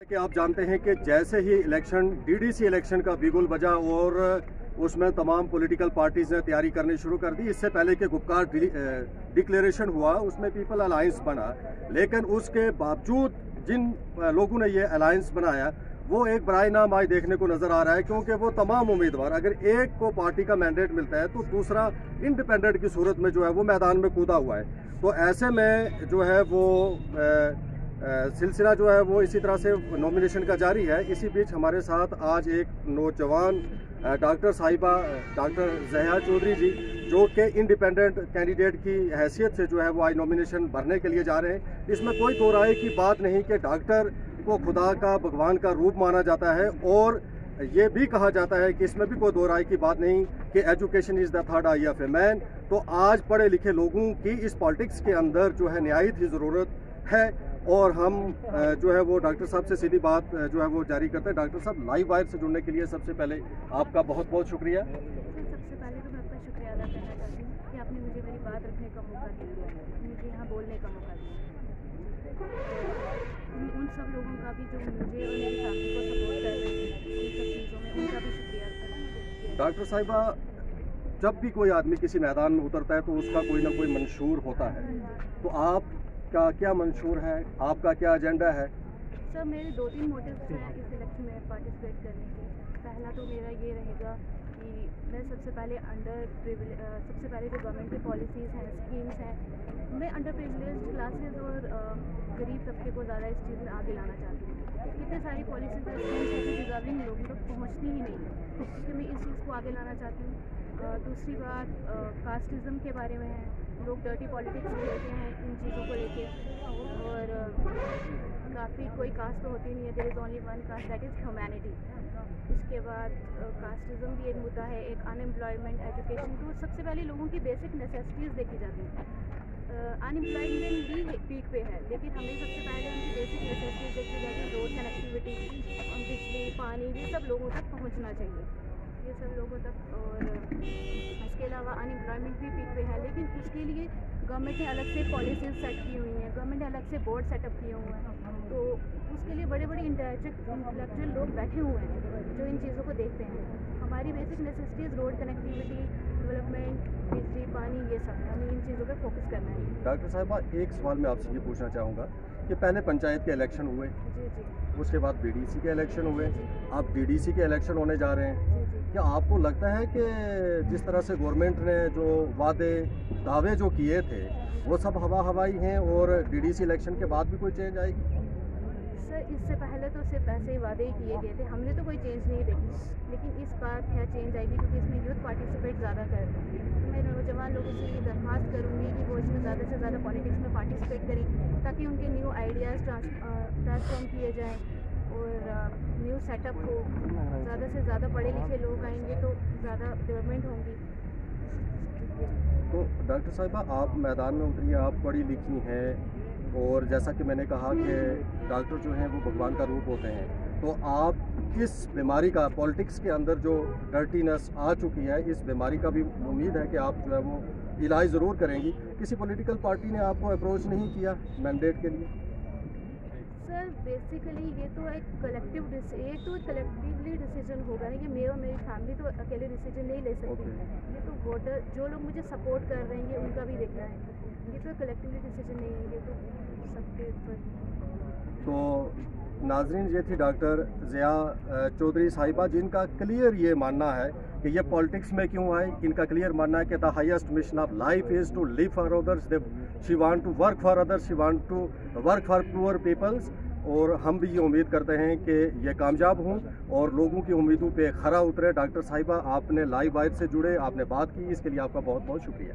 کہ آپ جانتے ہیں کہ جیسے ہی الیکشن DDC الیکشن کا بیگل بجا اور اس میں تمام پولیٹیکل پارٹیز نے تیاری کرنی شروع کر دی. اس سے پہلے کہ گپکار ڈکلیریشن ہوا اس میں پیپل الائنس بنا, لیکن اس کے باوجود جن لوگوں نے یہ الائنس بنایا وہ ایک برائے نام آج دیکھنے کو نظر آ رہا ہے, کیونکہ وہ تمام امیدوار اگر ایک کو پارٹی کا مینڈیٹ ملتا ہے تو دوسرا انڈیپینڈنٹ کی صورت میں جو ہے وہ میدان میں کودا ہوا ہے. تو ایسے میں جو ہے وہ سلسلہ جو ہے وہ اسی طرح سے نومینیشن کا جاری ہے. اسی بیچ ہمارے ساتھ آج ایک نوجوان ڈاکٹر صاحبہ ڈاکٹر ضیا چودھری جی, جو کہ انڈیپینڈنٹ کینڈیڈیٹ کی حیثیت سے جو ہے وہ آج نومینیشن بھرنے کے لیے جا رہے ہیں. اس میں کوئی دو رائے کی بات نہیں کہ ڈاکٹر کو خدا کا بھگوان کا روپ مانا جاتا ہے, اور یہ بھی کہا جاتا ہے کہ اس میں بھی کوئی دو رائے کی بات نہیں کہ education is the third eye of a man. تو آج پڑھے لکھے لوگوں کی اس پالیٹکس کے اندر جو ہے نہایت ہی ضرورت ہے, اور ہم جو ہے وہ ڈاکٹر صاحب سے سیدھی بات جو ہے وہ جاری کرتے ہیں. ڈاکٹر صاحب, لائیو وائر سے جڑنے کے لیے سب سے پہلے آپ کا بہت بہت شکریہ. سب سے پہلے تو میں آپ کا شکریہ ادا کرنا چاہتی ہوں کہ آپ نے مجھے میری بات رکھنے کا موقع دیا, مجھے یہاں بولنے کا موقع دیا. ان سب لوگوں کا بھی جو مجھے اور میری فیملی کو سپورٹ کر رہے ہیں ان سب چیزوں میں, ان کا بھی شکریہ. ڈاکٹر صاحبہ, جب بھی کوئی آدمی کسی میدان میں اترتا ہے تو اس کا کوئی نہ کوئی منشور ہوتا ہے, تو آپ کا کیا منشور ہے, آپ کا کیا ایجنڈا ہے؟ سر, میرے 2-3 موٹیوز ہیں اس الیکشن میں پارٹیسپیٹ کرنے کے. پہلا تو میرا یہ رہے گا کہ میں سب سے پہلے جو گورنمنٹ کی پالیسیز ہیں, اسکیمز ہیں, میں انڈر پریویلیجڈ کلاسز اور غریب طبقے کو زیادہ اس چیز میں آگے لانا چاہتی ہوں. کتنے ساری پالیسیز اور اسکیمز ہیں جو ڈیزرونگ لوگوں تک پہنچتی ہی نہیں ہے, کہ میں اس چیز کو آگے لانا چاہتی ہوں. دوسری بات کاسٹزم کے بارے میں ہے. لوگ ڈرٹی پالیٹکس کھیلتے ہیں ان چیزوں کو لے کے, اور کافی کوئی کاسٹ تو ہوتی نہیں ہے, there is only one caste that is humanity. اس کے بعد کاسٹزم بھی ایک مدعا ہے, ایک ان امپلائمنٹ, ایجوکیشن. تو سب سے پہلے لوگوں کی بیسک نیسیسٹیز دیکھی جاتی ہیں. ان امپلائمنٹ بھی پیک پہ ہے, لیکن ہمیں سب سے پہلے ان کی بیسک نیسیسٹیز دیکھی جاتی ہیں. روڈ کنیکٹیوٹی, بجلی, پانی, یہ سب لوگوں تک پہنچنا چاہیے, یہ سب لوگوں تک. اور اس کے علاوہ ان امپلائمنٹ بھی پیک پہ ہے, لیکن اس کے لیے گورنمنٹ نے الگ سے پالیسیز سیٹ کی ہوئی ہیں, گورنمنٹ نے الگ سے بورڈ سیٹ اپ کیے ہوئے ہیں. تو اس کے لیے بڑے بڑے انٹلیکچوئل لوگ بیٹھے ہوئے ہیں جو ان چیزوں کو دیکھتے ہیں. ہماری basic necessities road connectivity, development, بجلی, پانی, یہ سب ہمیں ان چیزوں پہ فوکس کرنا ہے. ڈاکٹر صاحبہ, ایک سوال میں آپ سے یہ پوچھنا چاہوں گا کہ پہلے پنچایت کے الیکشن ہوئے, اس کے بعد BDC کے الیکشن ہوئے, اب DDC کے الیکشن ہونے جا رہے ہیں. کیا آپ کو لگتا ہے کہ جس طرح سے گورنمنٹ نے جو وعدے دعوے جو کیے تھے وہ سب ہوائی ہیں, اور DDC الیکشن کے بعد بھی کوئی چینج آئے گی؟ سر, اس سے پہلے تو صرف ایسے ہی وعدے ہی کیے گئے تھے, ہم نے تو کوئی چینج نہیں دیکھی, لیکن اس بار کیا چینج آئے گی کیونکہ اس میں یوتھ پارٹیسپیٹ زیادہ کر رہے ہیں. تو میں نوجوان لوگوں سے یہ درخواست کروں گی کہ وہ اس میں زیادہ سے زیادہ پالیٹکس میں پارٹیسپیٹ کریں, تاکہ ان کے نیو آئیڈیاز ٹرانسفارم کیے جائیں اور نیو سیٹ اپ ہو. زیادہ سے زیادہ پڑھے لکھے لوگ آئیں گے تو زیادہ ڈیولپمنٹ ہوں گی. تو ڈاکٹر صاحبہ, آپ میدان میں اتری, آپ پڑھی لکھی ہیں, اور جیسا کہ میں نے کہا کہ ڈاکٹر جو ہیں وہ بھگوان کا روپ ہوتے ہیں, تو آپ کس بیماری کا پالیٹکس کے اندر جو ڈرٹینس آ چکی ہے, اس بیماری کا بھی امید ہے کہ آپ جو ہے وہ علاج ضرور کریں گی. کسی پولیٹیکل پارٹی نے آپ کو اپروچ نہیں کیا مینڈیٹ کے لیے؟ سر, بیسیکلی یہ تو ایک کلیکٹیولی ڈیسیجن ہوگا نا, کہ میرا اور میری فیملی تو اکیلے ڈیسیجن نہیں لے سکتی. یہ تو ووٹر جو لوگ مجھے سپورٹ کر رہے ہیں یہ ان کا بھی دیکھنا ہے, یہ تو کلیکٹیولی ڈیسیجن نہیں ہے, یہ تو سب کے اوپر. تو ناظرین, یہ تھی ڈاکٹر ضیا چودھری صاحبہ, جن کا کلیئر یہ ماننا ہے کہ یہ پالیٹکس میں کیوں آئے. ان کا کلیئر ماننا ہے کہ the highest mission of life is to live for others, she want to work for others, she want to work for poor peoples. اور ہم بھی یہ امید کرتے ہیں کہ یہ کامیاب ہوں اور لوگوں کی امیدوں پہ کھرا اترے. ڈاکٹر صاحبہ, آپ نے لائیو وائر سے جڑے, آپ نے بات کی, اس کے لیے آپ کا بہت بہت شکریہ.